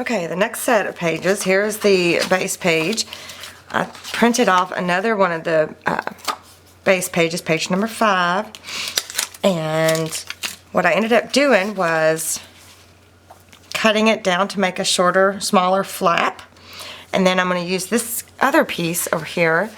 Okay, the next set of pages, here's the base page. I printed off another one of the base pages, page number 5, and what I ended up doing was cutting it down to make a shorter, smaller flap, and then I'm going to use this other piece over here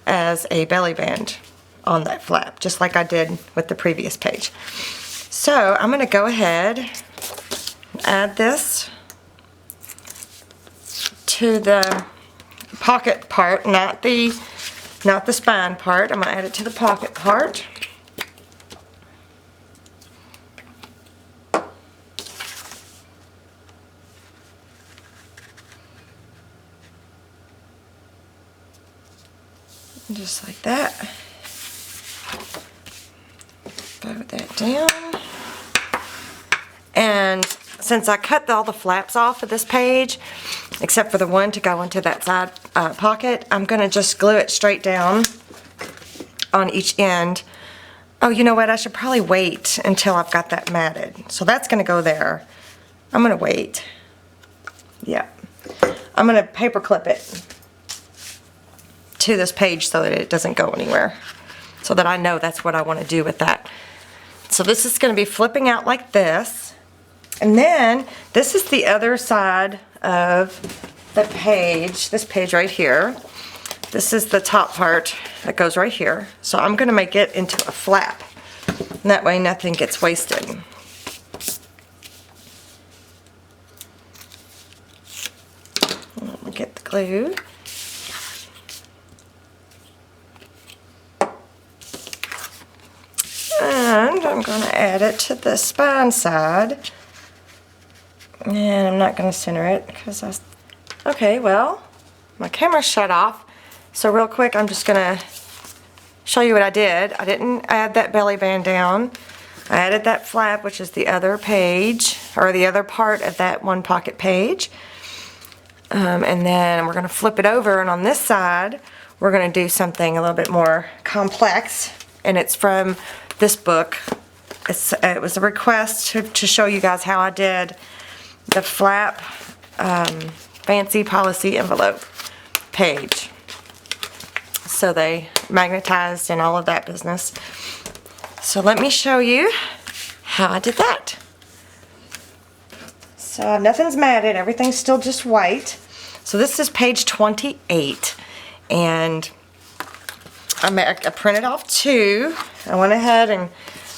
as a belly band on that flap, just like I did with the previous page. So I'm going to go ahead and add this to the pocket part, not the spine part. I'm going to add it to the pocket part. Just like that. Bow that down. And since I cut all the flaps off of this page, except for the one to go into that side pocket, I'm going to just glue it straight down on each end. Oh, you know what? I should probably wait until I've got that matted. So that's going to go there. I'm going to wait. Yeah. I'm going to paper clip it to this page so that it doesn't go anywhere, so that I know that's what I want to do with that. So this is going to be flipping out like this, and then this is the other side of the page, this page right here. This is the top part that goes right here, so I'm going to make it into a flap, and that way nothing gets wasted. Let me get the glue. And I'm going to add it to the spine side. And I'm not going to center it because okay, well, my camera's shut off. So real quick, I'm just going to show you what I did. I didn't add that belly band down. I added that flap, which is the other page, or the other part of that one pocket page. And then we're going to flip it over, and on this side, we're going to do something a little bit more complex. And it's from this book. It was a request to show you guys how I did the flap fancy policy envelope page. So they magnetized and all of that business. So let me show you how I did that. So nothing's matted, everything's still just white. So this is page 28, and I printed off 2. I went ahead and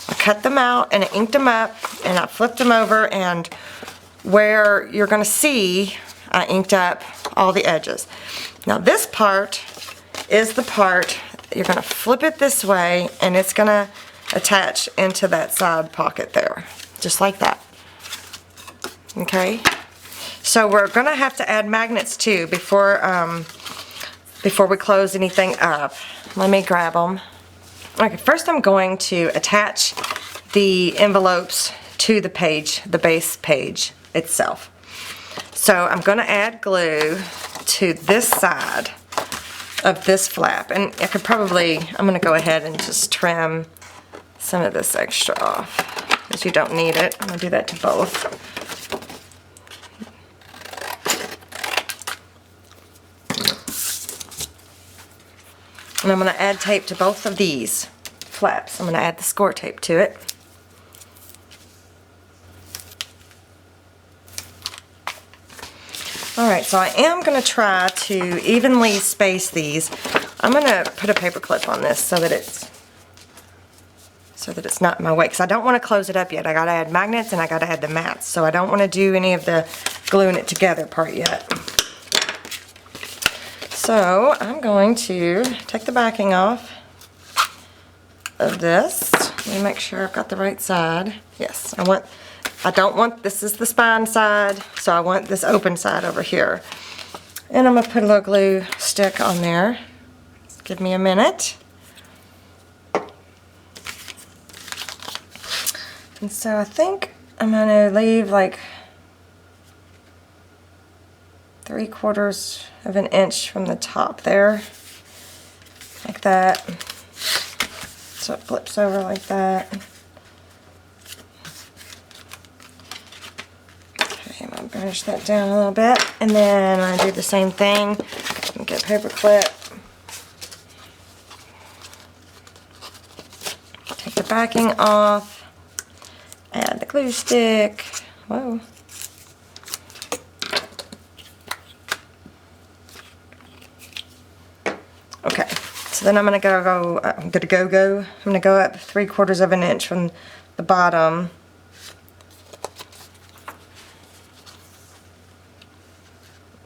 I cut them out and I inked them up and I flipped them over, and where you're going to see I inked up all the edges. Now this part is the part you're going to flip it this way, and it's going to attach into that side pocket there, just like that. Okay, so we're going to have to add magnets too before we close anything up. Let me grab them. Okay, first I'm going to attach the envelopes to the page, the base page itself. So I'm going to add glue to this side of this flap, and I'm going to go ahead and just trim some of this extra off because you don't need it. I'm going to do that to both. And I'm going to add tape to both of these flaps. I'm going to add the score tape to it. Alright, so I am going to try to evenly space these. I'm going to put a paper clip on this so that it's not in my way, because I don't want to close it up yet. I got to add magnets and I got to add the mats, so I don't want to do any of the gluing it together part yet. So I'm going to take the backing off of this. Let me make sure I've got the right side. Yes, this is the spine side, so I want this open side over here. And I'm going to put a little glue stick on there. Just give me a minute. And so I think I'm going to leave like 3/4 of an inch from the top there, like that. So it flips over like that. Okay, my Finish that down a little bit, and then I do the same thing. Get a paper clip. Take the backing off. Add the glue stick. Whoa. Okay, so then I'm gonna go up 3/4 of an inch from the bottom.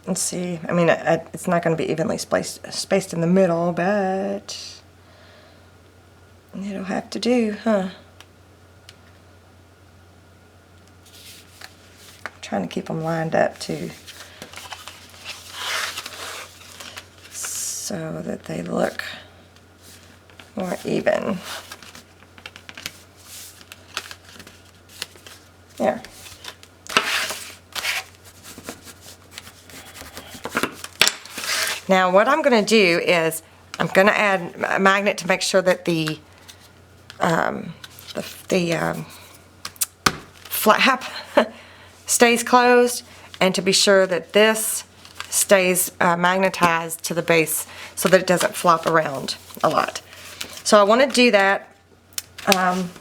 And see, I mean, it's not going to be evenly spaced in the middle, but it'll have to do, huh? I'm trying to keep them lined up too, so that they look more even. There. Now what I'm going to do is I'm going to add a magnet to make sure that the flap stays closed, and to be sure that this stays magnetized to the base so that it doesn't flop around a lot. So I want to do that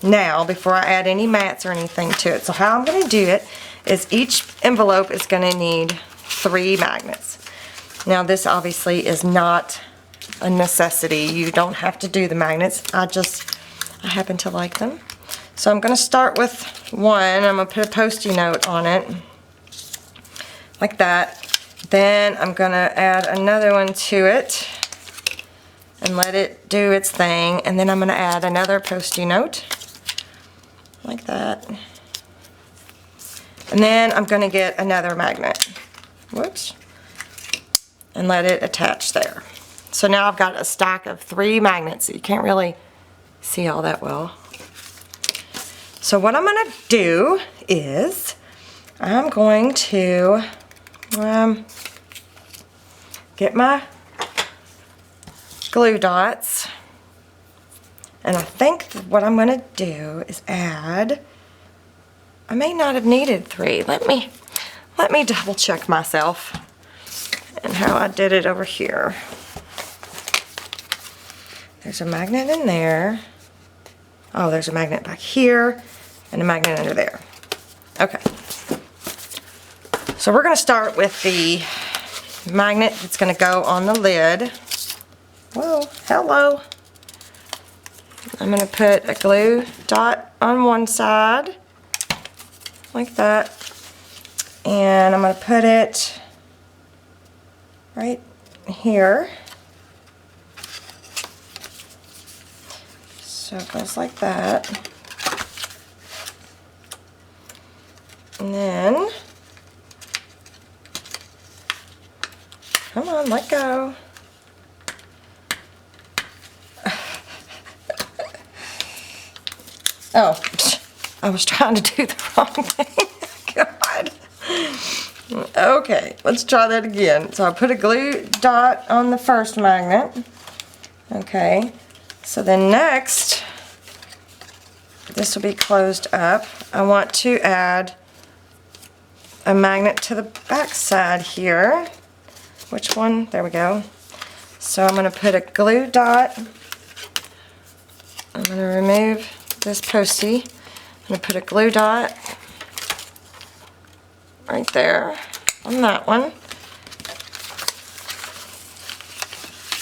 now before I add any mats or anything to it. So how I'm going to do it is each envelope is going to need 3 magnets. Now this obviously is not a necessity. You don't have to do the magnets. I happen to like them. So I'm going to start with one. I'm going to put a Post-it note on it, like that. Then I'm going to add another one to it and let it do its thing. And then I'm going to add another Post-it note, like that. And then I'm going to get another magnet. Whoops. And let it attach there. So now I've got a stack of 3 magnets. You can't really see all that well. So what I'm going to do is I'm going to get my glue dots, and I think what I'm going to do is add, I may not have needed 3. Let me double check myself and how I did it over here. There's a magnet in there. Oh, there's a magnet back here and a magnet under there. Okay. So we're going to start with the magnet that's going to go on the lid. Whoa, hello. I'm going to put a glue dot on one side, like that. And I'm going to put it right here. So it goes like that. And then, come on, let go. Oh, I was trying to do the wrong thing. God. Okay, let's try that again. So I put a glue dot on the first magnet. Okay, so then next, this will be closed up. I want to add a magnet to the back side here. Which one? There we go. So I'm going to put a glue dot. I'm going to remove this postie. I'm going to put a glue dot right there on that one.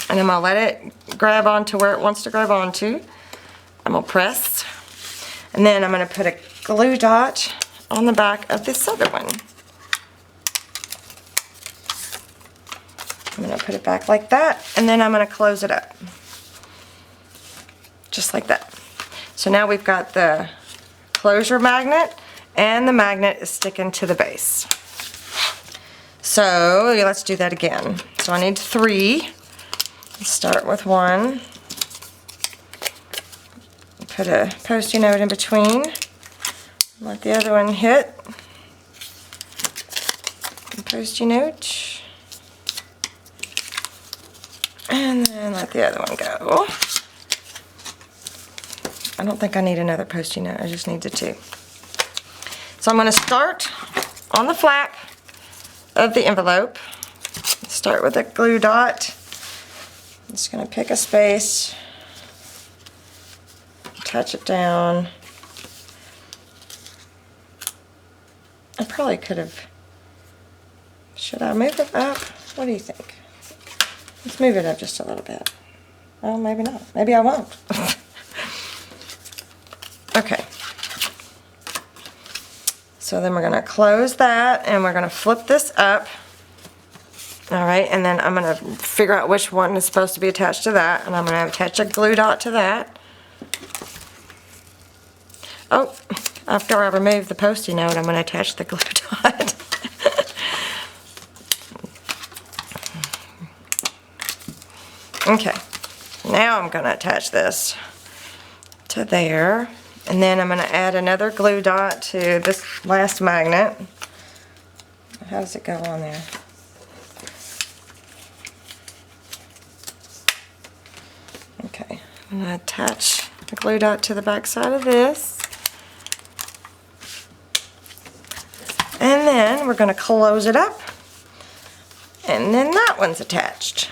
And I'm going to let it grab onto where it wants to grab onto. I'm going to press. And then I'm going to put a glue dot on the back of this other one. I'm going to put it back like that, and then I'm going to close it up. Just like that. So now we've got the closure magnet, and the magnet is sticking to the base. So let's do that again. So I need 3. Let's start with 1. Put a Post-it note in between. Let the other one hit. Post-it note. And then let the other one go. I don't think I need another Post-it note. I just need the 2. So I'm going to start on the flap of the envelope. Start with a glue dot. I'm just going to pick a space, touch it down. I probably could have, should I move it up? What do you think? Let's move it up just a little bit. Oh, maybe not. Maybe I won't. Okay. So then we're going to close that and we're going to flip this up. All right, and then I'm going to figure out which one is supposed to be attached to that, and I'm going to attach a glue dot to that. Oh, after I remove the Post-it note, I'm going to attach the glue dot. Okay, now I'm going to attach this to there, and then I'm going to add another glue dot to this last magnet. How does it go on there? Okay, I'm going to attach the glue dot to the back side of this. And then we're going to close it up. And then that one's attached.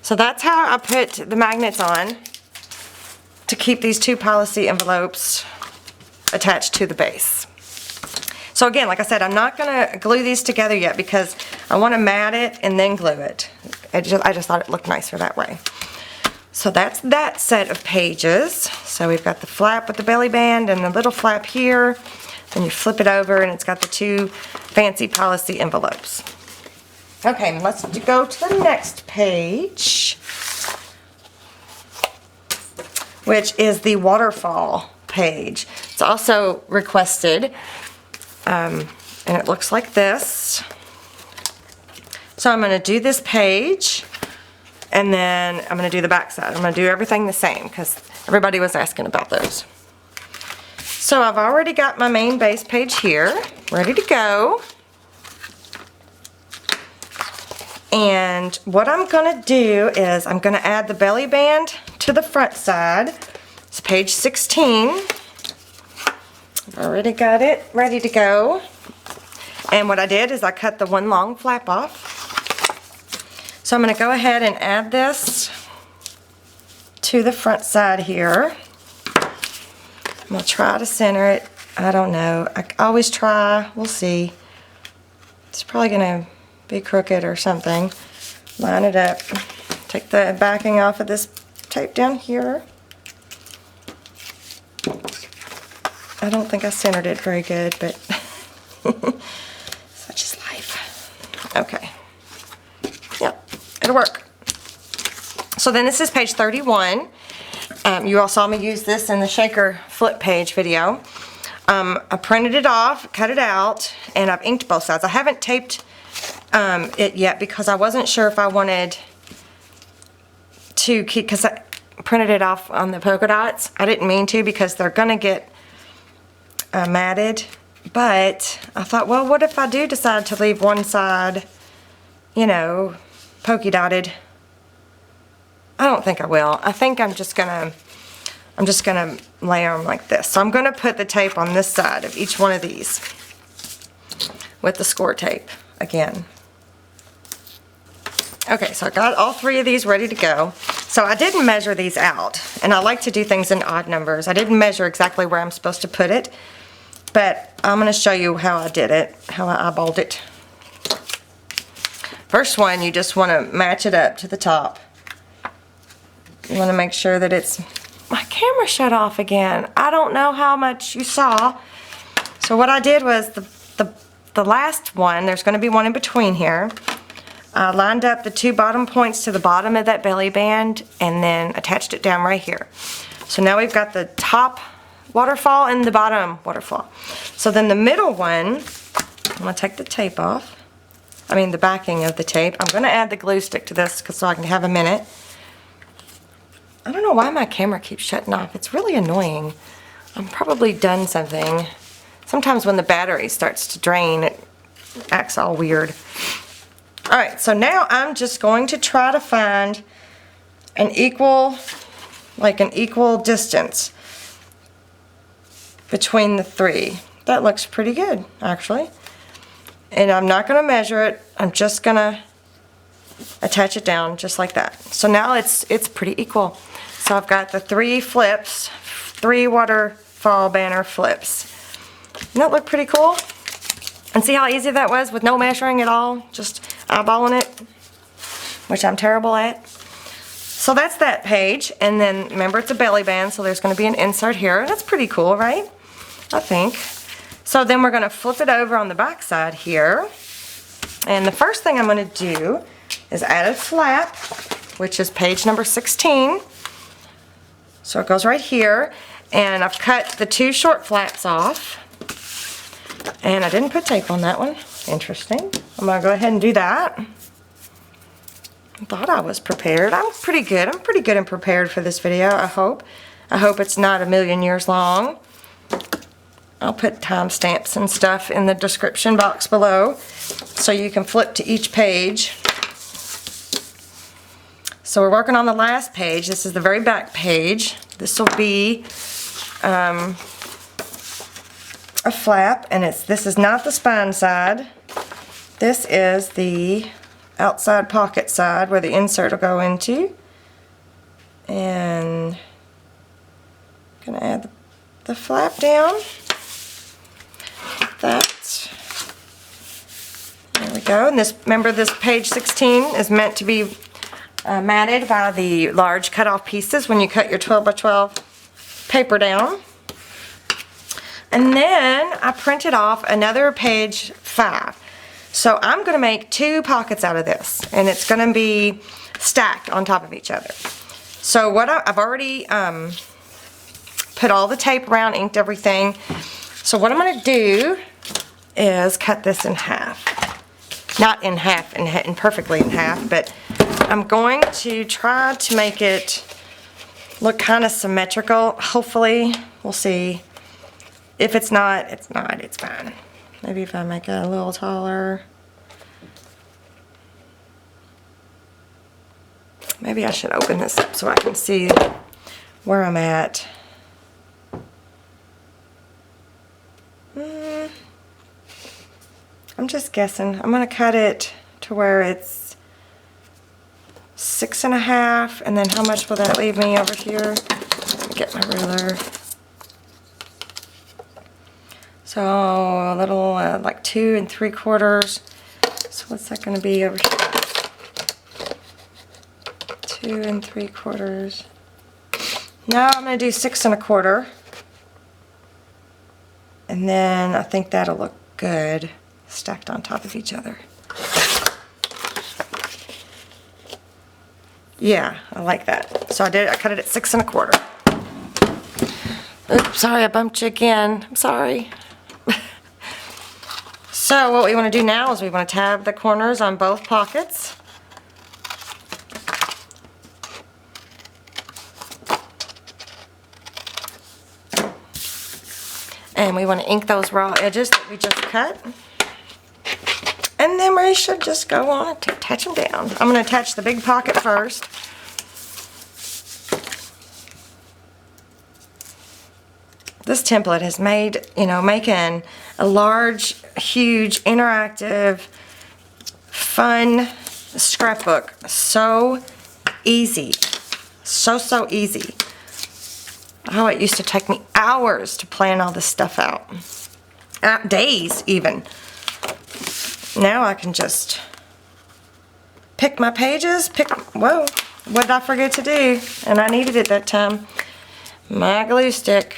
So that's how I put the magnets on to keep these two policy envelopes attached to the base. So again, like I said, I'm not going to glue these together yet because I want to mat it and then glue it. I just thought it looked nicer that way. So that's that set of pages. So we've got the flap with the belly band and the little flap here. Then you flip it over and it's got the two fancy policy envelopes. Okay, let's go to the next page, which is the waterfall page. It's also requested, and it looks like this. So I'm going to do this page, and then I'm going to do the back side. I'm going to do everything the same because everybody was asking about those. So I've already got my main base page here, ready to go. And what I'm going to do is I'm going to add the belly band to the front side. It's page 16. I've already got it ready to go. And what I did is I cut the one long flap off. So I'm going to go ahead and add this to the front side here. I'm going to try to center it. I don't know. I always try. We'll see. It's probably going to be crooked or something. Line it up. Take the backing off of this tape down here. I don't think I centered it very good, but such is life. Okay. Yep, it'll work. So then this is page 31. You all saw me use this in the shaker flip page video. I printed it off, cut it out, and I've inked both sides. I haven't taped it yet because I wasn't sure if I wanted to keep, because I printed it off on the polka dots. I didn't mean to because they're going to get matted, but I thought, well, what if I do decide to leave one side, you know, polka dotted? I don't think I will. I think I'm just gonna layer them like this. So I'm gonna put the tape on this side of each one of these with the score tape again. Okay, so I got all three of these ready to go. So I didn't measure these out, and I like to do things in odd numbers. I didn't measure exactly where I'm supposed to put it, but I'm gonna show you how I did it, how I eyeballed it. First one, you just wanna match it up to the top. You want to make sure that it's... My camera shut off again. I don't know how much you saw. So what I did was the last one, there's going to be one in between here. I lined up the two bottom points to the bottom of that belly band and then attached it down right here. So now we've got the top waterfall and the bottom waterfall. So then the middle one, I'm going to take the tape off. I mean the backing of the tape. I'm going to add the glue stick to this so I can have a minute. I don't know why my camera keeps shutting off. It's really annoying. I've probably done something. Sometimes when the battery starts to drain, it acts all weird. Alright, so now I'm just going to try to find an equal distance between the three. That looks pretty good, actually. And I'm not going to measure it. I'm just going to attach it down just like that. So now it's pretty equal. So I've got the 3 flips, 3 waterfall banner flips. Doesn't that look pretty cool? And see how easy that was with no measuring at all? Just eyeballing it, which I'm terrible at. So that's that page. And then remember, it's a belly band, so there's going to be an insert here. That's pretty cool, right? I think. So then we're going to flip it over on the back side here. And the first thing I'm going to do is add a flap, which is page number 16. So it goes right here. And I've cut the 2 short flaps off. And I didn't put tape on that one. Interesting. I'm going to go ahead and do that. I thought I was prepared. I'm pretty good. I'm pretty good and prepared for this video, I hope. I hope it's not a million years long. I'll put timestamps and stuff in the description box below so you can flip to each page. So we're working on the last page. This is the very back page. This will be a flap, and this is not the spine side. This is the outside pocket side where the insert will go into. And I'm going to add the flap down. That. There we go. And remember, this page 16 is meant to be matted by the large cut-off pieces when you cut your 12 by 12 paper down. And then I printed off another page 5. So I'm going to make 2 pockets out of this, and it's going to be stacked on top of each other. So what I've already put all the tape around, inked everything. So what I'm going to do is cut this in half. Not in half, and perfectly in half, but I'm going to try to make it look kind of symmetrical. Hopefully, we'll see. If it's not, it's not. It's fine. Maybe if I make it a little taller. Maybe I should open this up so I can see where I'm at. I'm just guessing. I'm going to cut it to where it's 6.5, and then how much will that leave me over here? Let me get my ruler. So a little like 2 3/4. So what's that going to be over here? 2 3/4. Now I'm going to do 6 1/4. And then I think that'll look good stacked on top of each other. Yeah, I like that. So I cut it at 6 1/4. Oops, sorry, I bumped you again. I'm sorry. So what we want to do now is we want to tab the corners on both pockets. And we want to ink those raw edges that we just cut. And then we should just go on and attach them down. I'm going to attach the big pocket first. This template has made, making a large, huge, interactive, fun scrapbook so easy. So easy. Oh, it used to take me hours to plan all this stuff out. Days, even. Now I can just pick my pages, whoa, what did I forget to do? And I needed it that time. My glue stick.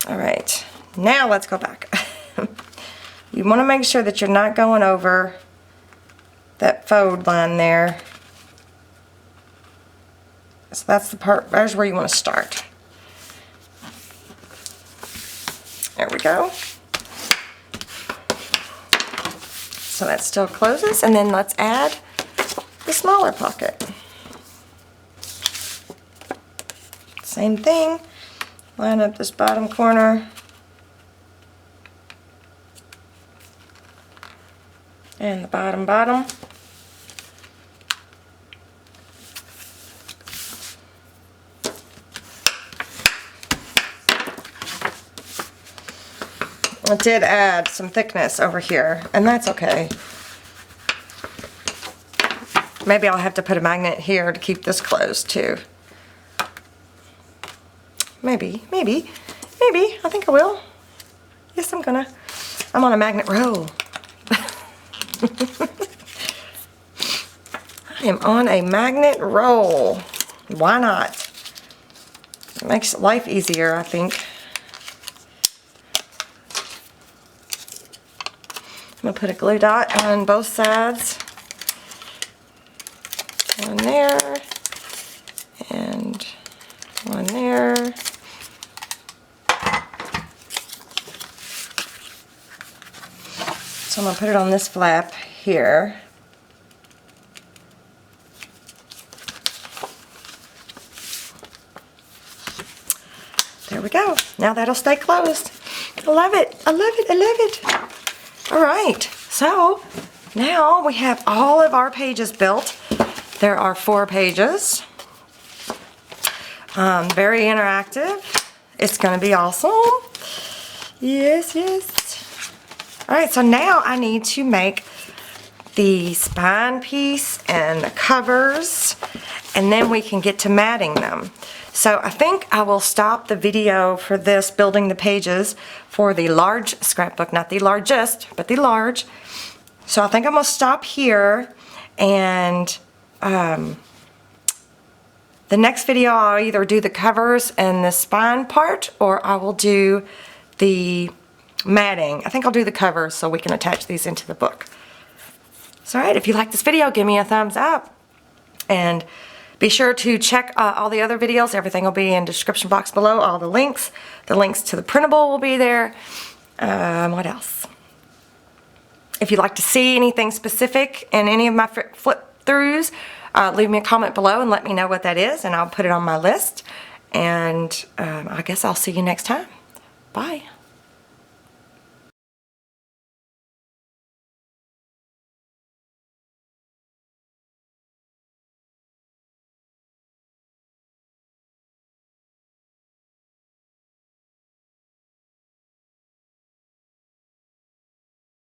Alright, now let's go back. You want to make sure that you're not going over that fold line there. So that's the part, there's where you want to start. There we go. So that still closes, and then let's add the smaller pocket. Same thing. Line up this bottom corner. And the bottom. it did add some thickness over here, and that's okay. Maybe I'll have to put a magnet here to keep this closed too. Maybe. I think I will. Yes, I'm on a magnet roll. I am on a magnet roll. Why not? It makes life easier, I think. I'm going to put a glue dot on both sides. One there. And one there. So I'm going to put it on this flap here. There we go. Now that'll stay closed. I love it. I love it. I love it. All right. So now we have all of our pages built. There are 4 pages. Very interactive. It's going to be awesome. Yes, yes. All right, so now I need to make the spine piece and the covers, and then we can get to matting them. So I think I will stop the video for this, building the pages, for the large scrapbook, not the largest, but the large. So I think I'm going to stop here, and the next video I'll either do the covers and the spine part, or I will do the matting. I think I'll do the covers so we can attach these into the book. So alright, if you like this video, give me a thumbs up. And be sure to check all the other videos. Everything will be in the description box below, all the links. The links to the printable will be there. What else? If you'd like to see anything specific in any of my flip-throughs, leave me a comment below and let me know what that is, and I'll put it on my list. And I guess I'll see you next time. Bye.